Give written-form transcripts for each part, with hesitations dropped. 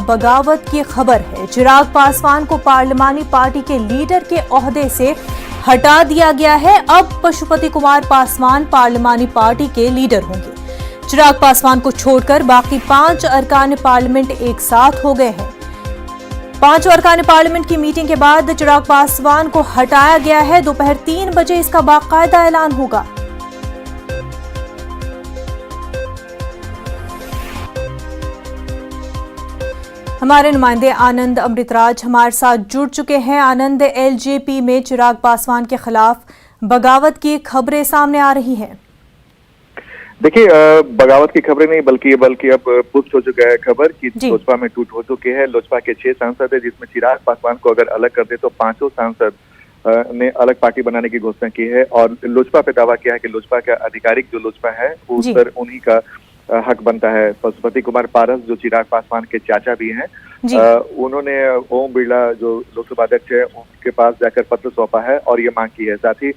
बगावत की खबर है। चिराग पासवान को पार्लिमानी पार्टी के लीडर के ओहदे से हटा दिया गया है। अब पशुपति कुमार पासवान पार्लिमानी पार्टी के लीडर होंगे। चिराग पासवान को छोड़कर बाकी 5 अरकान पार्लियामेंट एक साथ हो गए हैं। 5 अरकान पार्लियामेंट की मीटिंग के बाद चिराग पासवान को हटाया गया है। दोपहर 3 बजे इसका बाकायदा ऐलान होगा। हमारे नुमाइंदे आनंद अमृतराज हमारे साथ जुड़ चुके हैं। आनंद, एलजेपी में चिराग पासवान के खिलाफ बगावत की खबरें सामने आ रही हैं। देखिए, बगावत की खबरें नहीं बल्कि अब पुष्ट हो चुका है खबर कि लोजपा में टूट हो चुकी है। लोजपा के 6 सांसद है, जिसमें चिराग पासवान को अगर अलग कर दे तो 5 सांसद ने अलग पार्टी बनाने की घोषणा की है। और लोजपा पे दावा किया है कि लोजपा का आधिकारिक जो लोजपा है उस पर उन्हीं का हक बनता है। पशुपति कुमार पारस जो चिराग पासवान के चाचा भी हैं, उन्होंने ओम बिरला जो लोकसभा अध्यक्ष है उनके पास जाकर पत्र सौंपा है और ये मांग की है। साथ ही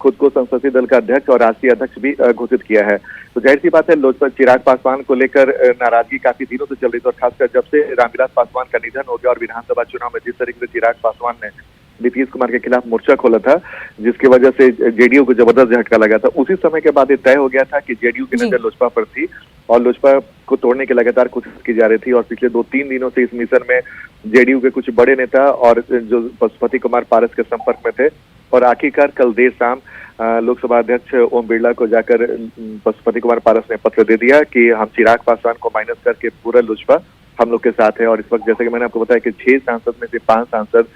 खुद को संसदीय दल का अध्यक्ष और राष्ट्रीय अध्यक्ष भी घोषित किया है। तो जाहिर सी बात है, लोजपा चिराग पासवान को लेकर नाराजगी काफी दिनों से चल रही थी। और खासकर जब से रामविलास पासवान का निधन हो गया और विधानसभा चुनाव में जिस तरीके से चिराग पासवान ने नीतीश कुमार के खिलाफ मोर्चा खोला था, जिसकी वजह से जेडीयू को जबरदस्त झटका लगा था, उसी समय के बाद ये तय हो गया था कि जेडीयू की नजर लोजपा पर थी और लोजपा को तोड़ने की लगातार कोशिश की जा रही थी। और पिछले 2-3 दिनों से इस मिशन में जेडीयू के कुछ बड़े नेता और जो पशुपति कुमार पारस के संपर्क में थे। और आखिरकार कल देर शाम लोकसभा अध्यक्ष ओम बिरला को जाकर पशुपति कुमार पारस ने पत्र दे दिया कि हम चिराग पासवान को माइनस करके पूरा लोजपा हम लोग के साथ है। और इस वक्त जैसे कि मैंने आपको बताया कि 6 सांसद में से 5 सांसद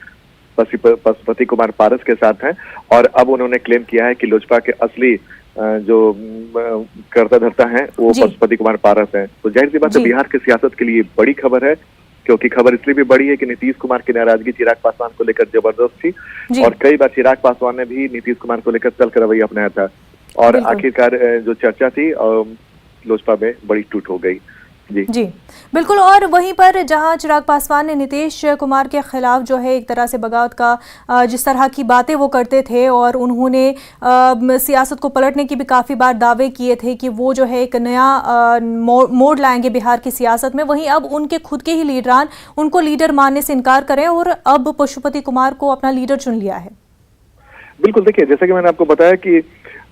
पशुपति कुमार पारस के साथ हैं। और अब उन्होंने क्लेम किया है कि लोजपा के असली जो कर्ता धर्ता हैं वो पशुपति कुमार पारस हैं। तो जाहिर सी बात है, बिहार की सियासत के लिए बड़ी खबर है, क्योंकि खबर इसलिए भी बड़ी है कि नीतीश कुमार की नाराजगी चिराग पासवान को लेकर जबरदस्त थी और कई बार चिराग पासवान ने भी नीतीश कुमार को लेकर चल कर रवैया अपनाया था। और आखिरकार जो चर्चा थी लोजपा में बड़ी टूट हो गई। जी बिल्कुल। और वहीं पर जहां चिराग पासवान ने नीतीश कुमार के खिलाफ जो है एक तरह से बगावत का जिस तरह की बातें वो करते थे और उन्होंने सियासत को पलटने की भी काफ़ी बार दावे किए थे कि वो जो है एक नया मोड़ लाएंगे बिहार की सियासत में, वहीं अब उनके खुद के ही लीडरान उनको लीडर मानने से इनकार करें और अब पशुपति कुमार को अपना लीडर चुन लिया है। बिल्कुल, देखिए जैसा कि मैंने आपको बताया कि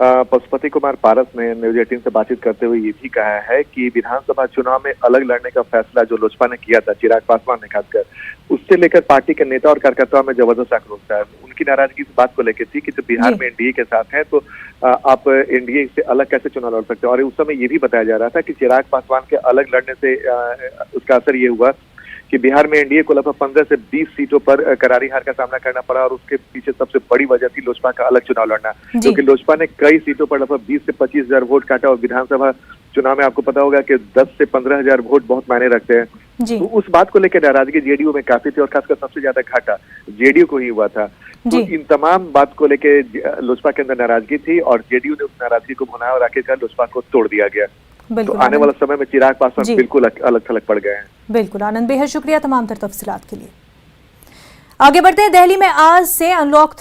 पशुपति कुमार पारस ने न्यूज 18 से बातचीत करते हुए ये भी कहा है कि विधानसभा चुनाव में अलग लड़ने का फैसला जो लोजपा ने किया था, चिराग पासवान ने खासकर, उससे लेकर पार्टी के नेता और कार्यकर्ताओं में जबरदस्त आक्रोश था। उनकी नाराजगी इस बात को लेकर थी कि जब बिहार में एनडीए के साथ हैं तो आप एनडीए से अलग कैसे चुनाव लड़ सकते हैं। और उस समय ये भी बताया जा रहा था कि चिराग पासवान के अलग लड़ने से उसका असर ये हुआ कि बिहार में एनडीए को लगभग 15 से 20 सीटों पर करारी हार का सामना करना पड़ा। और उसके पीछे सबसे बड़ी वजह थी लोजपा का अलग चुनाव लड़ना, क्योंकि लोजपा ने कई सीटों पर लगभग 20 से 25 हजार वोट काटा। और विधानसभा चुनाव में आपको पता होगा कि 10 से 15 हजार वोट बहुत मायने रखते हैं। तो उस बात को लेकर नाराजगी जेडीयू में काफी थी और खासकर सबसे ज्यादा घाटा जेडीयू को ही हुआ था। तो इन तमाम बात को लेकर लोजपा के अंदर नाराजगी थी और जेडीयू ने उस नाराजगी को भुनाया और आखिरकार लोजपा को तोड़ दिया गया। तो आने वाले समय में चिराग पासवान बिल्कुल अलग थलग पड़ गए हैं। बिल्कुल आनंद, बेहद शुक्रिया तमाम तर तफसीलात के लिए। आगे बढ़ते हैं। दिल्ली में आज से अनलॉक